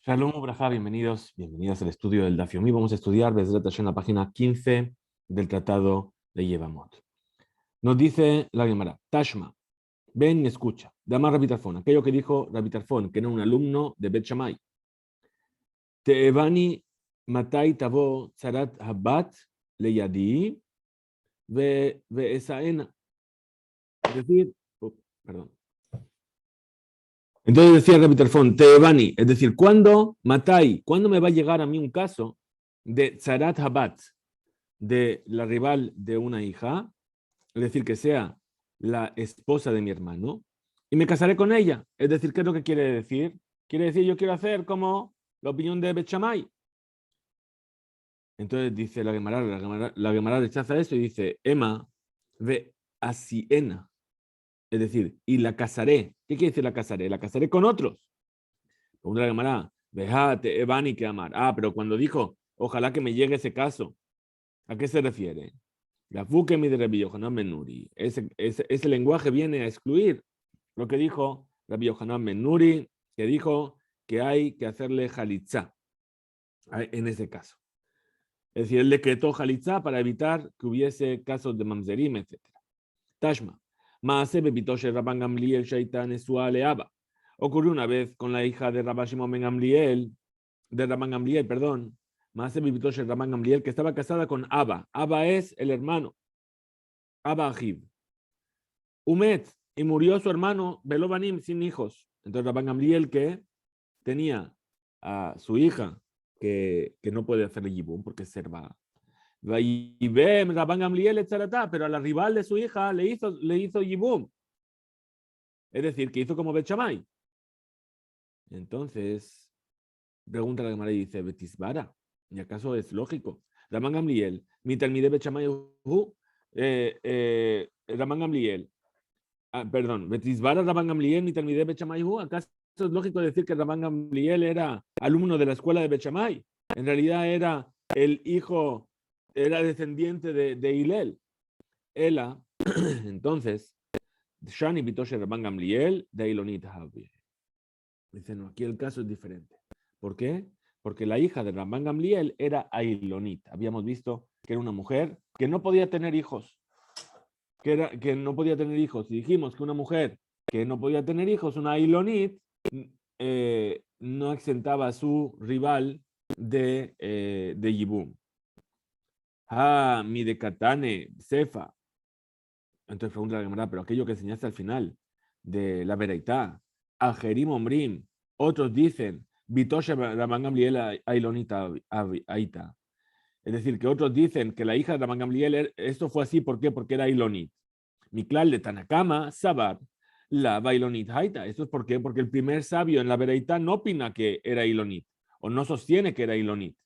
Shalom Ubrajá, bienvenidos al estudio del Daf Yomi. Vamos a estudiar desde la página 15 del Tratado de Yevamot. Nos dice la Gemara, Tashma, ven y escucha. Dama Rabbi Tarfon, aquello que dijo Rabbi Tarfon, que era un alumno de Bet Shammai. Te'evani matai tavo tzarat habat leyadi ve'esaena. Es decir, perdón. Entonces decía Rabbi Tarfon, Te'evani, es decir, ¿cuándo matai? ¿Cuándo me va a llegar a mí un caso de tzarat habat, de la rival de una hija, es decir, que sea la esposa de mi hermano, y me casaré con ella? Es decir, ¿qué es lo que quiere decir? Quiere decir, yo quiero hacer como la opinión de Bet Shammai. Entonces dice la Gemara rechaza eso y dice, Emma ve asiena, es decir, y la casaré. ¿Qué quiere decir la casaré? La casaré con otros. Pregunta la Gemara, vejate, Evani que amar. Pero cuando dijo, ojalá que me llegue ese caso, ¿a qué se refiere? La Fukemi de Rabbi Yohanan Ben Nuri. Ese lenguaje viene a excluir lo que dijo Rabbi Yohanan Ben Nuri, que dijo que hay que hacerle jalitzá en ese caso. Es decir, él decretó jalitzá para evitar que hubiese casos de mamzerim, etc. Tashma. Maase bebitoshe Rabban Gamliel Shaitan Esua Leaba. Ocurrió una vez con la hija de Rabban Shimon Ben Gamliel, perdón, Maase bebitoshe Rabban Gamliel, que estaba casada con Abba. Abba es el hermano. Abba Ahiv. Umet, y murió su hermano Belobanim sin hijos. Entonces Rabban Gamliel, que tenía a su hija, que no puede hacerle yibum porque es serva. Y ve Rabban Gamliel etzaratá, pero a la rival de su hija le hizo yibum. Es decir, que hizo como Bet Shammai. Entonces, pregunta la Gemara y dice, Betisbara, ¿y acaso es lógico? Rabban Gamliel, mi talmide Bet Shammai, Rabban Gamliel, perdón, Betisbara Rabban Gamliel, mi talmide Bet Shammai, ¿acaso es lógico decir que Rabban Gamliel era alumno de la escuela de Bet Shammai? En realidad era el hijo, era descendiente de Hillel. Ela, entonces, Shani Bitoshe Rabban Gamliel de Ilonit Havi. Dice, no, aquí el caso es diferente. ¿Por qué? Porque la hija de Rabban Gamliel era Ailonit. Habíamos visto que era una mujer que no podía tener hijos. Que no podía tener hijos. Y dijimos que una mujer que no podía tener hijos, una Ailonit, no exentaba a su rival de Yibum. Mi de Katane, Sefa. Entonces pregunta la Gemara, pero aquello que enseñaste al final de la Bereitá, Ajerim Omrim, otros dicen, Bitoshe Rabban Gamliel Ailonita Aita. Es decir, que otros dicen que la hija de Rabban Gamliel, esto fue así, ¿por qué? Porque era Ailonit. Miklal de Tanakama, Sabat, la Bailonit Haita. ¿Esto es por qué? Porque el primer sabio en la Bereitá no opina que era Ilonit, o no sostiene que era Ilonit.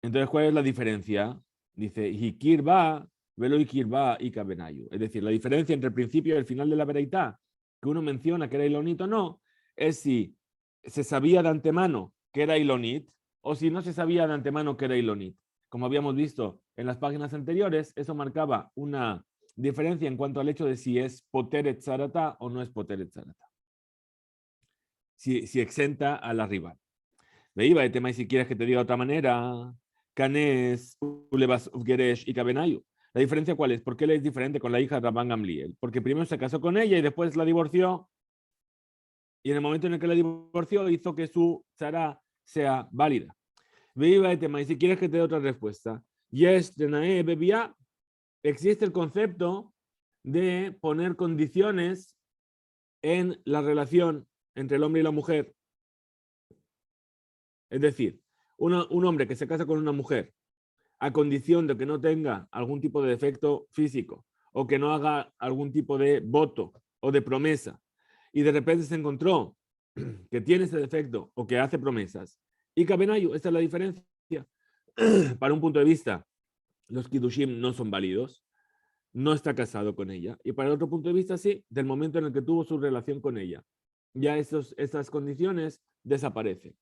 Entonces, ¿cuál es la diferencia? Dice, Hikir va, velo Hikir va y Kabenayu. Es decir, la diferencia entre el principio y el final de la Bereitá, que uno menciona que era Ilonit o no, es si se sabía de antemano que era Ilonit o si no se sabía de antemano que era Ilonit. Como habíamos visto en las páginas anteriores, eso marcaba una diferencia en cuanto al hecho de si es Poteret Zarata o no es Poteret Zarata. Si exenta a la rival. Veía el tema y si quieres que te diga de otra manera, Canes, Ulebas, Geresh y Kabenayu. ¿La diferencia cuál es? ¿Por qué él es diferente con la hija de Rabban Gamliel? Porque primero se casó con ella y después la divorció. Y en el momento en el que la divorció hizo que su tzara sea válida. Veía el tema y si quieres que te dé otra respuesta. Yes, Tenae, Bebia. Existe el concepto de poner condiciones en la relación entre el hombre y la mujer. Es decir, un hombre que se casa con una mujer a condición de que no tenga algún tipo de defecto físico o que no haga algún tipo de voto o de promesa y de repente se encontró que tiene ese defecto o que hace promesas. Y Kabenayu, esta es la diferencia. Para un punto de vista, los Kiddushim no son válidos, no está casado con ella. Y para otro punto de vista, sí, del momento en el que tuvo su relación con ella. Ya estas condiciones desaparecen.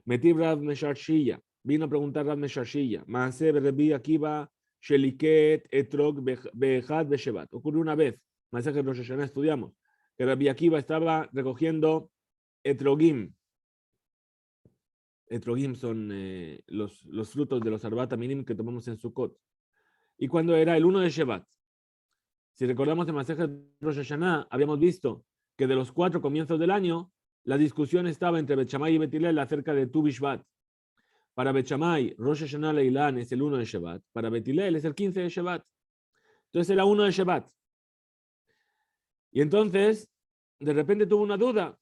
Metib Rav Mesharshiya. Vino a preguntar Rav Mesharshiya. Maase Rebi Akiva Sheliket Etrog Behad Beshevat. Ocurrió una vez, Masaje Rosh Hashanah estudiamos, que Rabbi Akiva estaba recogiendo etrogim. Etrogim son los frutos de los Arbat Minim que tomamos en Sukkot. Y cuando era el 1 de Shevat. Si recordamos en Masejet Rosh Hashanah, habíamos visto que de los 4 comienzos del año, la discusión estaba entre Bet Shammai y Bet Hillel acerca de Tu Bishvat. Para Bet Shammai, Rosh Hashanah Leilán es el 1 de Shevat. Para Bet Hillel es el 15 de Shevat. Entonces era 1 de Shevat. Y entonces, de repente tuvo una duda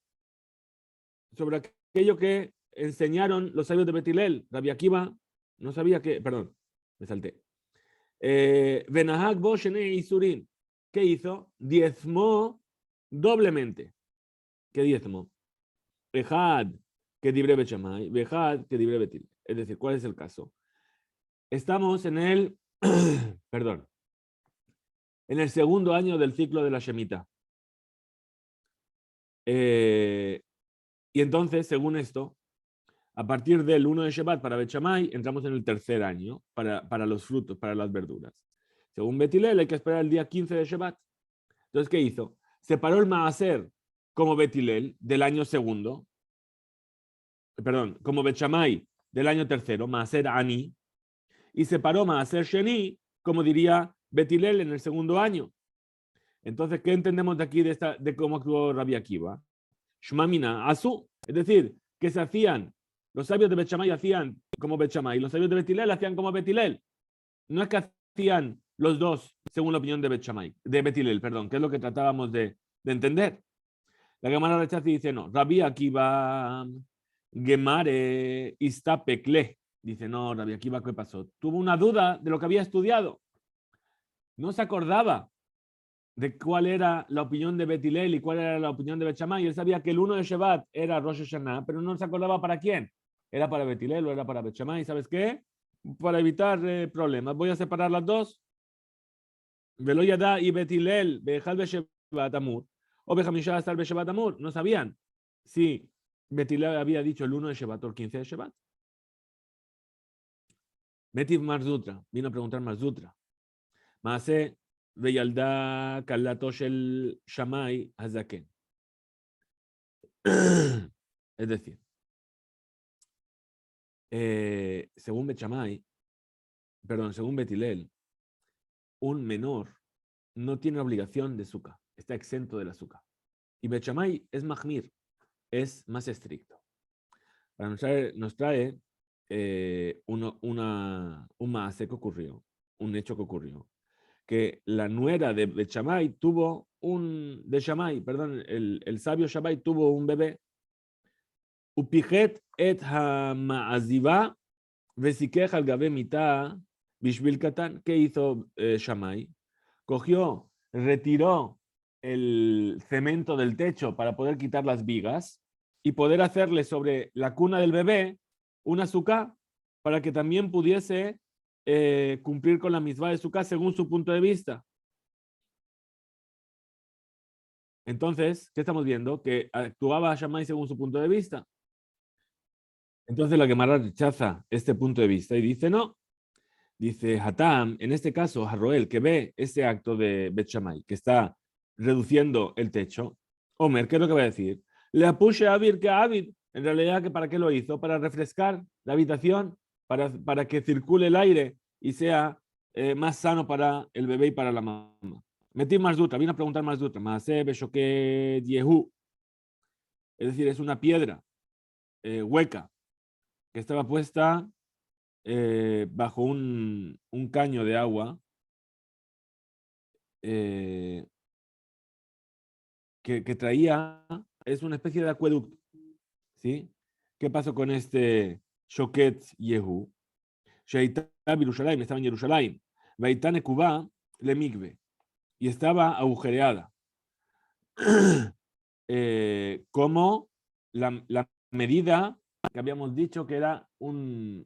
sobre aquello que enseñaron los sabios de Bet Hillel. Rabbi Akiva no sabía que, perdón, me salté. Benahag bo shenei isurin. ¿Qué hizo? Diezmó doblemente. ¿Qué diezmó? Ejad que dibre Bet Shammai, Ejad que dibre Bet Hillel. Es decir, ¿cuál es el caso? Estamos en el, perdón, en el segundo año del ciclo de la Shemitah. Y entonces, según esto, a partir del 1 de Shevat para Bet Shammai, entramos en el tercer año para los frutos, para las verduras. Según Bet Hillel, hay que esperar el día 15 de Shevat. Entonces, ¿qué hizo? Separó el Maaser como Bet Hillel del año segundo, perdón, como Bet Shammai del año tercero, Maaser Ani, y separó Maaser Sheni, como diría Bet Hillel en el segundo año. Entonces, ¿qué entendemos de aquí de cómo actuó Rabbi Akiva? Shmamina, Asu, es decir, que se hacían, los sabios de Bet Shammai hacían como Bet Shammai, los sabios de Bet Hillel hacían como Bet Hillel. No es que hacían los dos según la opinión de Bet Shammai, de Bet Hillel, perdón, que es lo que tratábamos de entender. La Gemara rechaza y dice, no, Rabbi Akiva Gemare Istapekle. Dice, no, Rabbi Akiva, ¿qué pasó? Tuvo una duda de lo que había estudiado. No se acordaba de cuál era la opinión de Bet Hillel y cuál era la opinión de Bet Shammai. Él sabía que el 1 de Shevat era Rosh Hashanah, pero no se acordaba para quién. ¿Era para Bet Hillel o era para Bet Shammai? ¿Sabes qué? Para evitar problemas, voy a separar las dos. Velo Yada y Bet Hillel, Bejal Beshevat Amur, o Bejamishah hasta el Beshevat Amur. No sabían si Bet Hillel había dicho el 1 de Shevat o el 15 de Shevat. Metiv Marzutra, vino a preguntar Marzutra. Maase Veyalda Kalato Shel Shammai Hazaken. Es decir, según Bet Shammai, perdón, según Bet Hillel, un menor no tiene obligación de azúcar, está exento del azúcar. Y Bet Shammai es mahmir, es más estricto. Nos trae un maase que ocurrió, un hecho que ocurrió, que la nuera de Bet Shammai tuvo el sabio Shammai tuvo un bebé. Upijet et ha-ma'aziva vesikej al gabe mitá bishvil katan. ¿Qué hizo Shammai? Retiró el cemento del techo para poder quitar las vigas y poder hacerle sobre la cuna del bebé un azúcar para que también pudiese cumplir con la misma de azúcar según su punto de vista. Entonces, ¿qué estamos viendo? Que actuaba Shammai según su punto de vista. Entonces la Gemara rechaza este punto de vista y dice no. Dice Hatam, en este caso, Harroel, que ve ese acto de Bet Shammai, que está reduciendo el techo. Omer, ¿qué es lo que va a decir? Le apushe a Abir que a Abid. En realidad, ¿para qué lo hizo? Para refrescar la habitación, para que circule el aire y sea más sano para el bebé y para la mamá. Metí más dutra, vino a preguntar más dutra. Maase Beshoke Yehu. Es decir, es una piedra hueca que estaba puesta bajo un caño de agua que traía, es una especie de acueducto. ¿Sí? ¿Qué pasó con este Shoket Yehu? Sheitá Birushalayim, estaba en Jerusalén. Vaitane Kubá le migbe. Y estaba agujereada. Como la medida que habíamos dicho que era un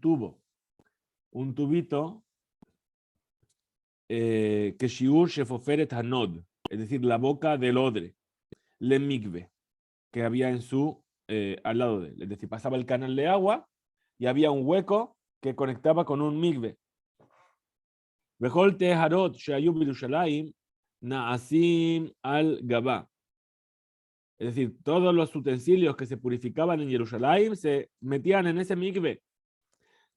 tubo, un tubito que shiur shefoferet hanod, es decir, la boca del odre, le migbe, que había en al lado de él. Es decir, pasaba el canal de agua y había un hueco que conectaba con un migbe. Vejol teharot shayu birushalayim naasim al gaba. Es decir, todos los utensilios que se purificaban en Jerusalén se metían en ese mikve.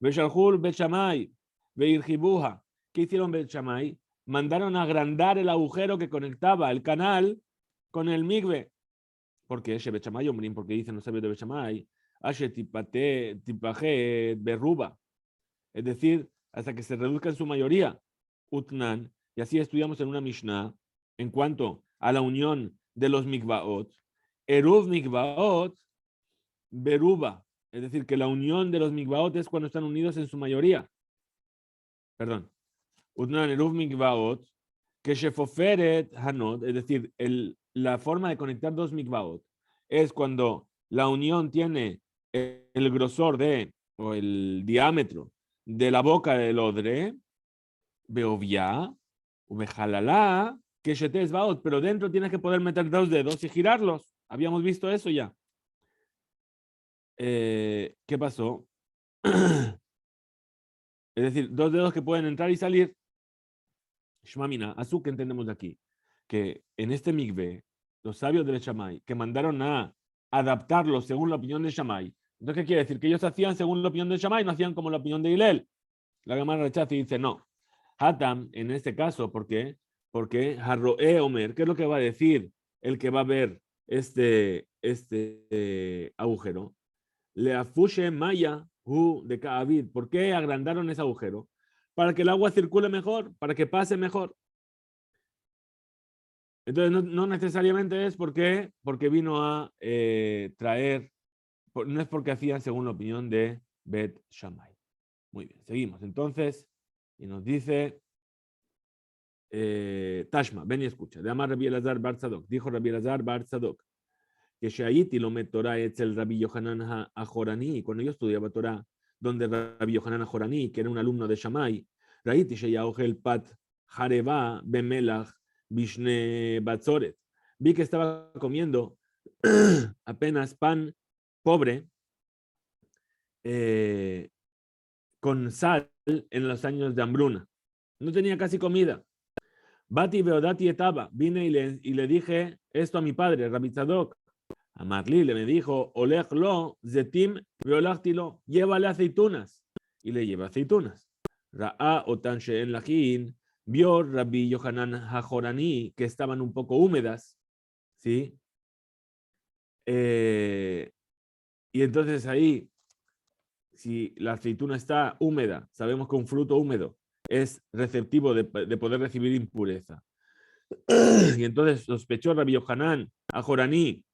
Beshalhul Bet Shammai, Beirjibuja. ¿Qué hicieron Bet Shammai? Mandaron agrandar el agujero que conectaba el canal con el mikve. ¿Por qué? Bet Shammai, hombre, porque dicen los sabios de Bet Shammai, Ashe tipaje berruba. Es decir, hasta que se reduzca en su mayoría, Utnan, y así estudiamos en una Mishnah, en cuanto a la unión de los mikvaot, Eruv mikvaot, beruba, es decir, que la unión de los mikvaot es cuando están unidos en su mayoría. Perdón. Utnan Eruv mikvaot, que shefoferet hanot, es decir, la forma de conectar dos mikvaot es cuando la unión tiene el grosor o el diámetro de la boca del odre, beovia, umejalala, que shetes baot, pero dentro tienes que poder meter dos dedos y girarlos. Habíamos visto eso ya. ¿Qué pasó? Es decir, dos dedos que pueden entrar y salir. Shmamina, azú que entendemos de aquí, que en este mikve, los sabios del Shammai, que mandaron a adaptarlo según la opinión de Shammai. Entonces, ¿qué quiere decir? Que ellos hacían según la opinión de Shammai, no hacían como la opinión de Hillel. La Gemara rechaza y dice no. Hatam, en este caso, ¿por qué? Porque Harroe Omer, ¿qué es lo que va a decir el que va a ver este agujero? Le afushe Maya hu de Ka'avid. ¿Por qué agrandaron ese agujero? Para que el agua circule mejor, para que pase mejor. Entonces, no necesariamente es porque vino a traer, no es porque hacían según la opinión de Bet Shammai. Muy bien, seguimos. Entonces, y nos dice Tashma, ven y escucha. De Amar Rabbi Elazar Bar Tzadok. Dijo Rabbi Elazar Bar Tzadok que Shaiti lo met Torah etzel Rabbi Yohanan HaJorani. Cuando yo estudiaba Torah, donde Rabbi Yohanan HaJorani, que era un alumno de Shammai, Raiti Sheyaohel Pat Hareva Bemelach Bishne Batzoret. Vi que estaba comiendo apenas pan pobre con sal en los años de hambruna. No tenía casi comida. Bati Beodati etaba. Vine y le dije esto a mi padre, Rabbi Tzadok. A Marlí le me dijo, Olech lo, zetim beolachtilo, llévale aceitunas. Y le lleva aceitunas. Ra'a otan she'en lachin, vio Rabbi Yohanan HaJorani que estaban un poco húmedas, ¿sí? Y entonces ahí, si la aceituna está húmeda, sabemos que un fruto húmedo es receptivo de poder recibir impureza. Y entonces sospechó Rabbi Yohanan HaJorani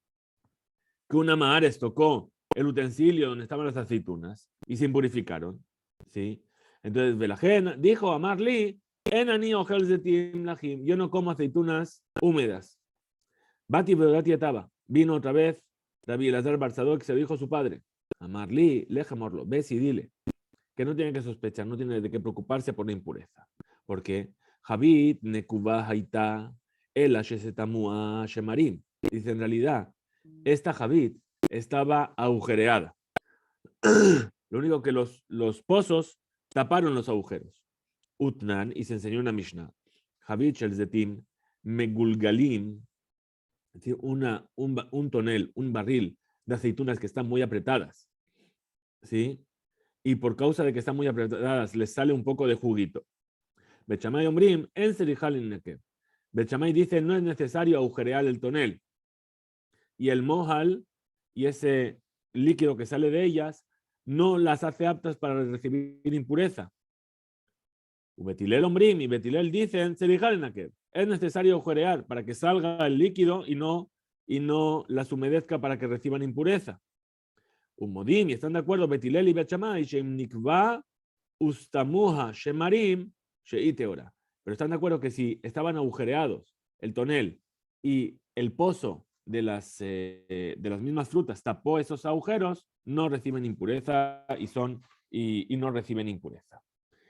que una Mahares tocó el utensilio donde estaban las aceitunas y se impurificaron, ¿sí? Entonces Belajen dijo a Marlí, Enani ojel zetim lachim, yo no como aceitunas húmedas. Bati Beodati etaba, vino otra vez Rabbi Elazar Bar Tzadok, que se lo dijo a su padre, a Marlí, lejamorlo, ves y dile, que no tiene que sospechar, no tiene de qué preocuparse por la impureza. Porque Javit Nekuba Haita El Ashesetamua Shemarim. Dice, en realidad, esta Javit estaba agujereada. Lo único que los pozos taparon los agujeros. Utnan, y se enseñó una Mishnah. Javit Shel Zetim Megulgalim, es decir, un tonel, un barril de aceitunas que están muy apretadas, ¿sí? Y por causa de que están muy apretadas, les sale un poco de juguito. Bet Shammai Ombrim, en Serijalin Nekev. Bet Shammai dice, no es necesario agujerear el tonel. Y el mohal, y ese líquido que sale de ellas, no las hace aptas para recibir impureza. Betilel Ombrim y Betilel dicen, Serijalin Nekev. Es necesario agujerear para que salga el líquido y no las humedezca para que reciban impureza. Modim, y están de acuerdo Betilel y Bet Shammai, Shem Nikva Ustamuha Shemarim Sheiteora. Pero están de acuerdo que si estaban agujereados el tonel y el pozo de las mismas frutas tapó esos agujeros, no reciben impureza y no reciben impureza.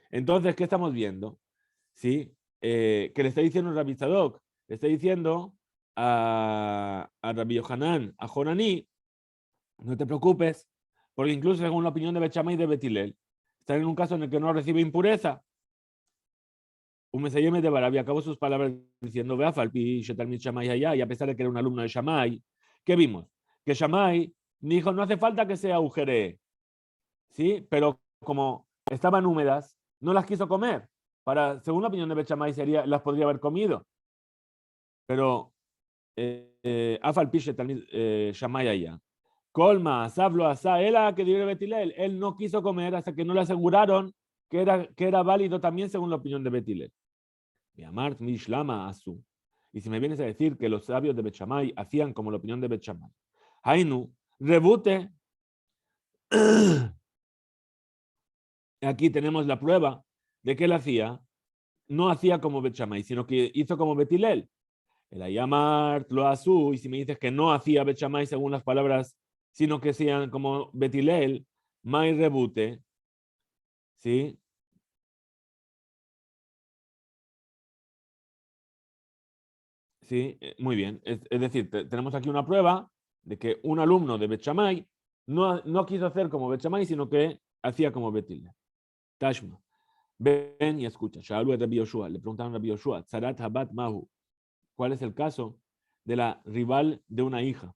Entonces, ¿qué estamos viendo? ¿Sí? Que le está diciendo Rabbi Tzadok, le está diciendo a Rabbi Yohanan, a Jorani, no te preocupes, porque incluso según la opinión de Bet Shammai y de Betilel, están en un caso en el que no recibe impureza. Un Mesayeme de Barabia acabó sus palabras diciendo, Beafalpi, Shetalmid Shammai allá, y a pesar de que era un alumno de Shammai, ¿Qué vimos? Que Shammai dijo, no hace falta que se agujeree, ¿sí? Pero como estaban húmedas, no las quiso comer. Según la opinión de Bet Shammai, las podría haber comido. Pero Afal Pishe también Shammai allá. Colma, Sablo, Asa, Ela, que dice Betilel. Él no quiso comer hasta que no le aseguraron que era válido también según la opinión de Betilel. Y Amart Mishlama Asu. Y si me vienes a decir que los sabios de Bet Shammai hacían como la opinión de Bet Shammai. Hainu, rebute. Aquí tenemos la prueba de que él no hacía como Bet Shammai, sino que hizo como Betilel. El Ayamart lo Asu, y si me dices que no hacía Bet Shammai según las palabras, sino que hacían como Betilel, Mai rebute, ¿sí? Sí, muy bien. Es decir, tenemos aquí una prueba de que un alumno de Bet Shammai no quiso hacer como Bet Shammai, sino que hacía como Betilel. Tashma. Ven y escucha. Shalu Rabbi Yoshua. Le preguntaron a Rabbi Yoshua, Tzarat Habat Mahu. ¿Cuál es el caso de la rival de una hija?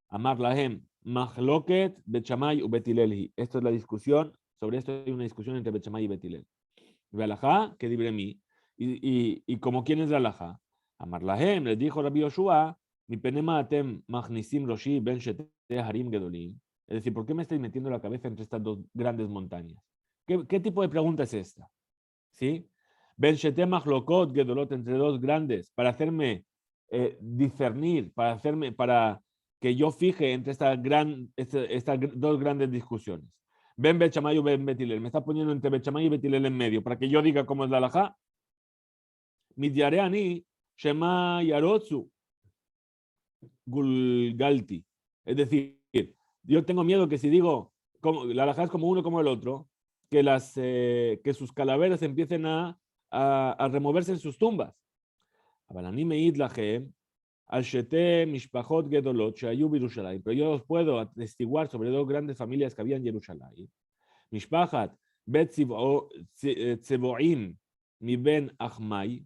Amar Lahem, Mahloket, Bet Shammai u Betilel. Esto es la discusión. Sobre esto hay una discusión entre Bet Shammai y Betilel. Vealajá, que libre mí. Y como quién es la alajá. Amar Lahem, les dijo Rabbi Yoshua, mi penema atem magnisim roshi ben shete harim gedolim. Es decir, ¿por qué me estáis metiendo la cabeza entre estas dos grandes montañas? ¿Qué tipo de pregunta es esta? ¿Sí? Ben shete mahlokot gedolot, entre dos grandes, para hacerme discernir, para que yo fije entre estas dos grandes discusiones. Ben Bet Shammai o Ben Betilel. Me está poniendo entre Bet Shammai y Betilel en medio, para que yo diga cómo es la halajá. Midyareani, Shema Yarotsu, Gulgalti. Es decir, yo tengo miedo que si digo, la halajá es como uno como el otro, que sus calaveras empiecen a removerse en sus tumbas. Pero yo os puedo atestiguar sobre dos grandes familias que había en Jerusalén. Mishpachat Bet Tseboim mi Ben Achmai,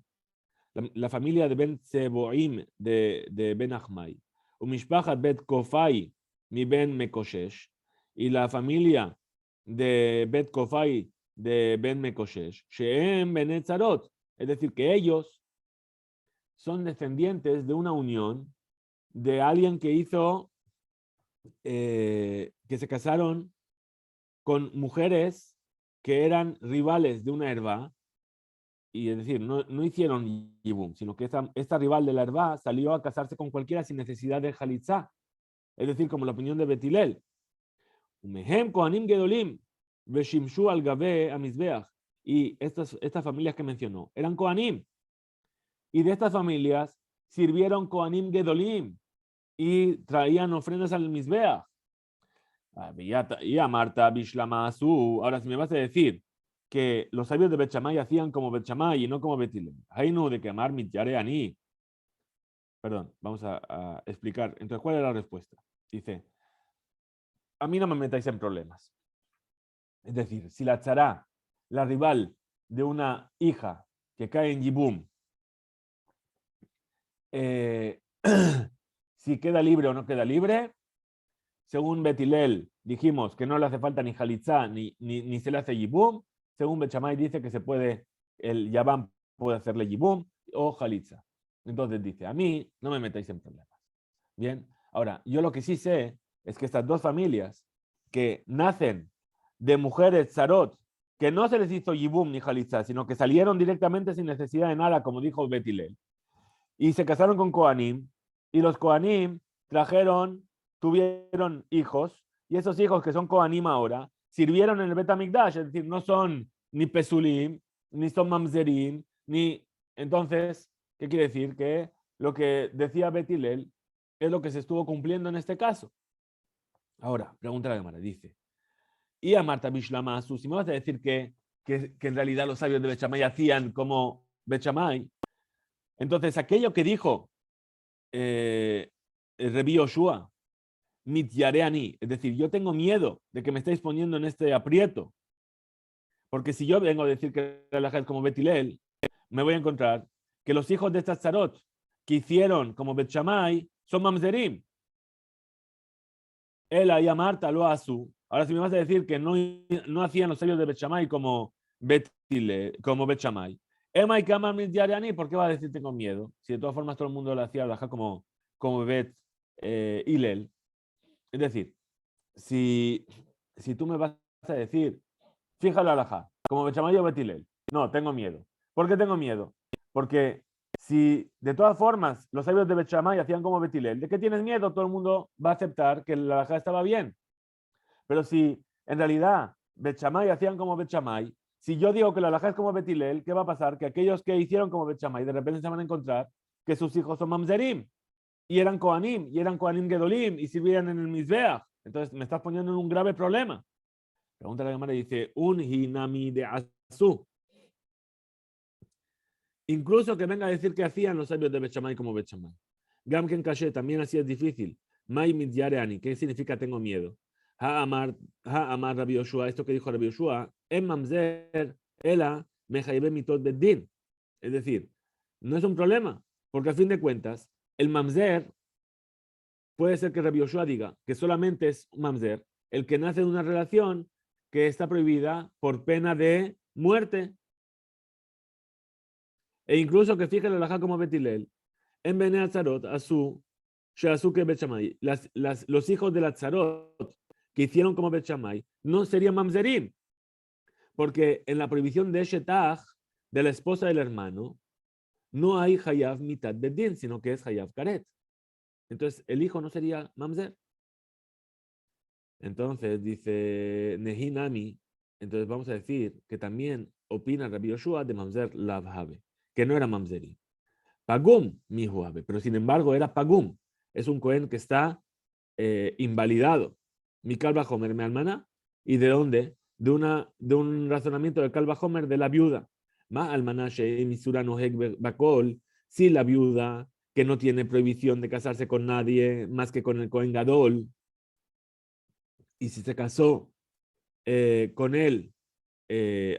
la familia de Ben Tseboim de Ben Achmai. Mishpachat Bet Kofai mi Ben Mekoshesh, y la familia de Bet Kofai de Ben Mekoshesh, Sheem Ben Etzarot, es decir, que ellos son descendientes de una unión de alguien que que se casaron con mujeres que eran rivales de una herba, y es decir, no hicieron yibum, sino que esta rival de la herba salió a casarse con cualquiera sin necesidad de jalitzá, es decir, como la opinión de Betilel. Umehem kohanim gedolim veshimshu al gabe amizbeach, y estas familias que mencionó eran kohanim, y de estas familias sirvieron kohanim gedolim y traían ofrendas al Mizbeach. Y a Marta Bishlamasu. Ahora, si me vas a decir que los sabios de Bet Shammai hacían como Bet Shammai y no como Betilel, Hainu de quemar mityareani. Perdón, vamos a explicar. Entonces, ¿cuál es la respuesta? Dice, a mí no me metáis en problemas. Es decir, si la tzará, la rival de una hija que cae en Yibum, si queda libre o no queda libre, según Betilel dijimos que no le hace falta ni jalitzá ni se le hace yibum. Según Bet Shammai dice que se puede, el yabam puede hacerle yibum o jalitza. Entonces dice, a mí no me metáis en problemas. Bien, ahora, yo lo que sí sé es que estas dos familias que nacen de mujeres zarot, que no se les hizo yibum ni jalitza, sino que salieron directamente sin necesidad de nada, como dijo Betilel, y se casaron con Kohanim, y los Kohanim tuvieron hijos, y esos hijos que son Kohanim ahora, sirvieron en el Bet HaMikdash, es decir, no son ni Pesulim, ni son Mamzerim, ni... Entonces, ¿qué quiere decir? Que lo que decía Betilel es lo que se estuvo cumpliendo en este caso. Ahora, pregunta la Gemara, dice, y a Marta Bishlamasu, si me vas a decir que en realidad los sabios de Bet Shammai hacían como Bet Shammai, entonces aquello que dijo Rabbi Yoshua, mityareani, es decir, yo tengo miedo de que me estéis poniendo en este aprieto, porque si yo vengo a decir que la halajá es como Betilel, me voy a encontrar que los hijos de estas tzarot que hicieron como Bet Shammai son mamzerim, él ahí a Marta lo asu. Ahora si me vas a decir que no hacían los sabios de Bet Shammai como Bet Shammai. Emma y Kamar Midyarani, ¿por qué va a decir tengo miedo? Si de todas formas todo el mundo lo hacía como Bet Hillel. Es decir, si tú me vas a decir, fíjalo alajá, como Bet Shammai o Bet Hillel. No, tengo miedo. ¿Por qué tengo miedo? Porque si de todas formas los sabios de Bet Shammai hacían como Bet Hillel, ¿de qué tienes miedo? Todo el mundo va a aceptar que la alajá estaba bien. Pero si en realidad Bet Shammai hacían como Bet Shammai, si yo digo que la alajá es como Bet Hillel, ¿qué va a pasar? Que aquellos que hicieron como Bet Shammai de repente se van a encontrar que sus hijos son mamzerim y eran Kohanim Gedolim y sirvían en el Mizbeach. Entonces me estás poniendo en un grave problema. Pregunta la Gemara y dice, un hinami de asu. Incluso que venga a decir que hacían los sabios de Bet Shammai como Bet Shammai. Gamken Kashe también así es difícil. Mai mityareani, ¿qué significa tengo miedo? Ha amar Rabbi Yoshua, esto que dijo Rabbi Yoshua, en mamzer, ela, mejaibe mitot beddin. Es decir, no es un problema, porque a fin de cuentas, el mamzer puede ser que Rabbi Yoshua diga que solamente es un mamzer el que nace de una relación que está prohibida por pena de muerte. E incluso que fije la alajá como Betilel, en Bene Atzarot, Asu, Sheazuke Bet Shammai, los hijos de Atzarot que hicieron como Bet Shammai, no serían mamzerim, porque en la prohibición de Shetach, de la esposa del hermano, no hay Hayav mitad bedin, sino que es Hayav karet. Entonces, el hijo no sería mamzer. Entonces, dice Nehinami, entonces vamos a decir que también opina Rabbi Yoshua de mamzer lavhave, que no era mamzerim. Pagum, mi juave, pero sin embargo era Pagum. Es un Cohen que está invalidado. Mi Calva Homer, mi almana. ¿Y de dónde? De un razonamiento del Calva Homer de la viuda. Ma almana misura no bakol. Si la viuda que no tiene prohibición de casarse con nadie más que con el Cohen Gadol, y si se casó con él,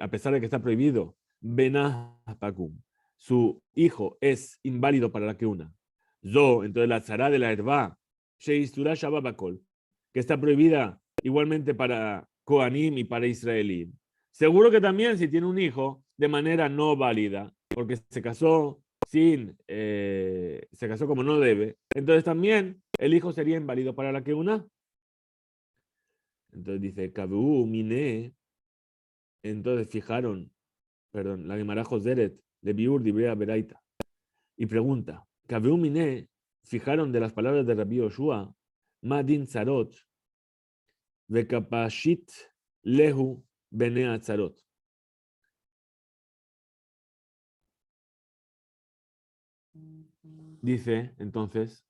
a pesar de que está prohibido, Benah Pagum, su hijo es inválido para la que una. Yo, entonces la tzara de la herba, Sheistura Shababakol, que está prohibida igualmente para Kohanim y para Israelí. Seguro que también si tiene un hijo de manera no válida, porque se casó como no debe, entonces también el hijo sería inválido para la que una. Entonces dice, Kabu, Mine, entonces la Gemara Joseret, de Biur, Dibrea, Beraita, y pregunta, Kabu, Mine, fijaron de las palabras de Rabbi Yoshua, Madin Zarot, Vekapashit, Lehu, Benea Zarot. Dice, entonces,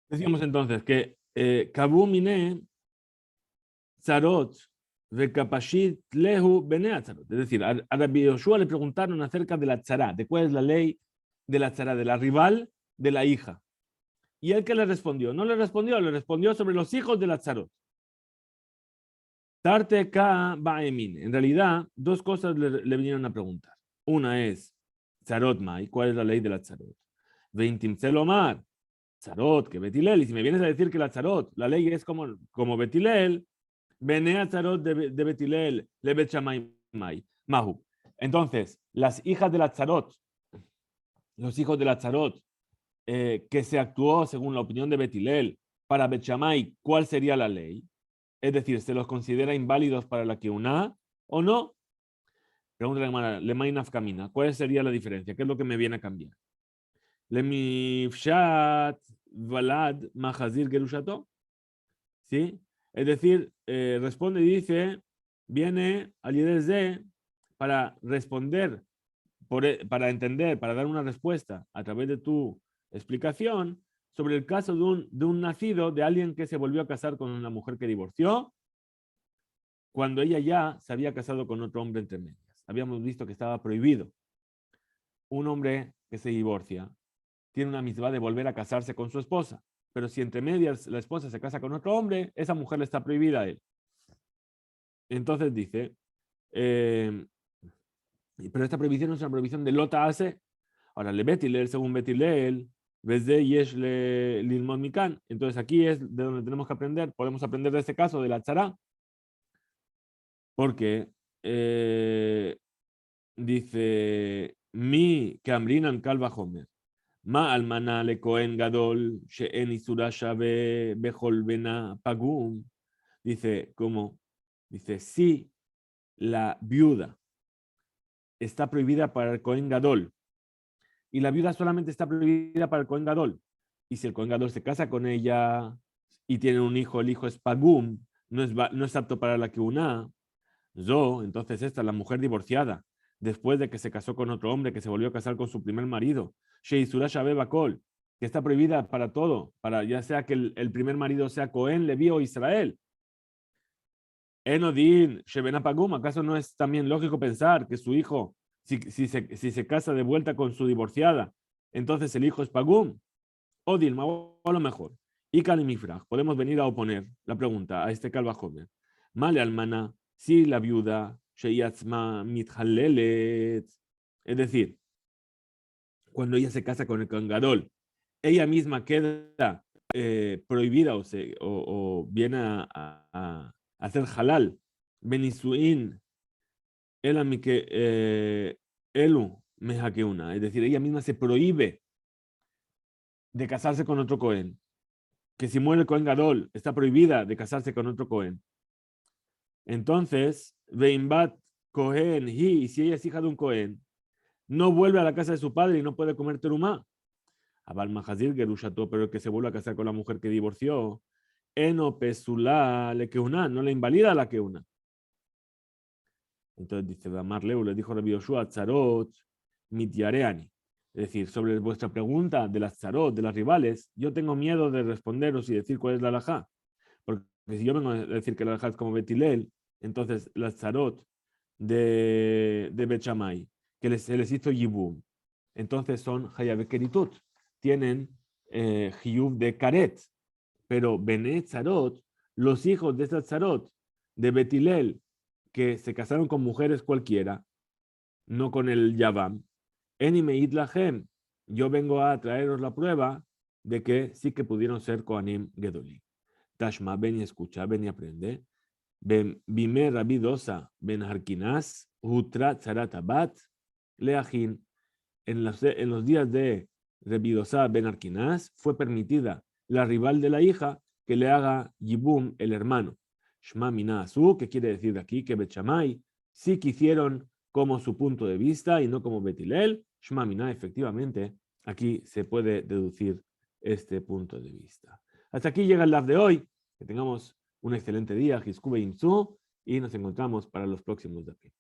decíamos entonces que Kabu, Mine, Zarot, Vekapashit lehu beneatzarot. Es decir, a Rabbi Yoshua le preguntaron acerca de la tzara, de cuál es la ley de la tzara, de la rival de la hija. ¿Y él qué le respondió? No le respondió sobre los hijos de la tzarot. Tarte ka ba'emin. En realidad, dos cosas le vinieron a preguntar. Una es, tzarot mai, ¿cuál es la ley de la tzarot? Veintim celomar, tzarot, que betilel. Y si me vienes a decir que la tzarot, la ley es como betilel, Benea Tzarot de Betilel, le Bet Shammai Mahu. Entonces, las hijas de la Tzarot, los hijos de la Tzarot, que se actuó según la opinión de Betilel, para Bet Shammai, ¿cuál sería la ley? Es decir, ¿se los considera inválidos para la Kiuná o no? Pregunta la hermana, Lemay Nafkamina, ¿cuál sería la diferencia? ¿Qué es lo que me viene a cambiar? Lemifshat Valad Mahazir Gerushato. ¿Sí? Es decir, responde y dice, viene al de para responder, para entender, para dar una respuesta a través de tu explicación sobre el caso de un nacido, de alguien que se volvió a casar con una mujer que divorció, cuando ella ya se había casado con otro hombre entre medias. Habíamos visto que estaba prohibido. Un hombre que se divorcia tiene una misma de volver a casarse con su esposa. Pero si entre medias la esposa se casa con otro hombre, esa mujer le está prohibida a él. Entonces dice, pero esta prohibición no es una prohibición de Lota hace. Ahora, le Betilel, según Betilel, Desde Yesh Lilmon Mikan. Entonces aquí es de donde tenemos que aprender. Podemos aprender de este caso de la tzara. Porque dice mi Kamrinan Kalva Homer. Ma almana le Cohen Gadol, she'en isura shabe bechol bena pagum. Dice, ¿cómo? Dice, sí, la viuda está prohibida para el Cohen Gadol. Y la viuda solamente está prohibida para el Cohen Gadol. Y si el Cohen Gadol se casa con ella y tiene un hijo, el hijo es pagum, no es apto para la Keuna. Entonces esta, la mujer divorciada, después de que se casó con otro hombre, que se volvió a casar con su primer marido, Sheisura Shabe Bakol, que está prohibida para todo, para ya sea que el primer marido sea Cohen, Leví o Israel. Enodin, Sheben Apagum, ¿acaso no es también lógico pensar que su hijo, si se casa de vuelta con su divorciada, entonces el hijo es Pagum? O Dilma, o a lo mejor. Y Kalimifrag, podemos venir a oponer la pregunta a este calva joven. Male almana, si la viuda, Sheyatzma Mithalelet, es decir, cuando ella se casa con el Kangadol, ella misma queda prohibida o viene a hacer halal, Benisuin, Elu, Mejakeuna, es decir, ella misma se prohíbe de casarse con otro Cohen. Que si muere el Cohen Gadol, está prohibida de casarse con otro Cohen. Entonces, Veimbat Cohen, y si ella es hija de un Cohen, no vuelve a la casa de su padre y no puede comer terumá. Abal Mahazir Gerushato, pero el que se vuelve a casar con la mujer que divorció, Eno Pesula le Keuna, no le invalida la Keuna. Entonces dice, Damar Leu le dijo Rabbi Yoshua, Tzarot, Mityareani. Es decir, sobre vuestra pregunta de las tzarot, de las rivales, yo tengo miedo de responderos y decir cuál es la halajá. Porque si yo vengo a decir que la halajá es como Betilel, entonces las tzarot de Bet Shammai, que se les hizo yibum, entonces son hayabekeritut, tienen hiyub de karet, pero Benet tzarot, los hijos de estas tzarot de Betilel, que se casaron con mujeres cualquiera, no con el Yavam, Enimeit Lahem, yo vengo a traeros la prueba de que sí que pudieron ser Kohanim Gedolim. Tashma, ven y escucha, ven y aprende. Bime Rabbi Dosa ben Harkinas, Hutra Tzaratabat, Leachin. En los días de Rabbi Dosa ben Harkinas fue permitida la rival de la hija que le haga Yibum el hermano. Shma Mina Asu, que quiere decir de aquí que Bet Shammai sí que hicieron como su punto de vista y no como Betilel. Shma Mina, efectivamente, aquí se puede deducir este punto de vista. Hasta aquí llega el live de hoy. Que tengamos un excelente día, Hiskube Imsu, y nos encontramos para los próximos de aquí.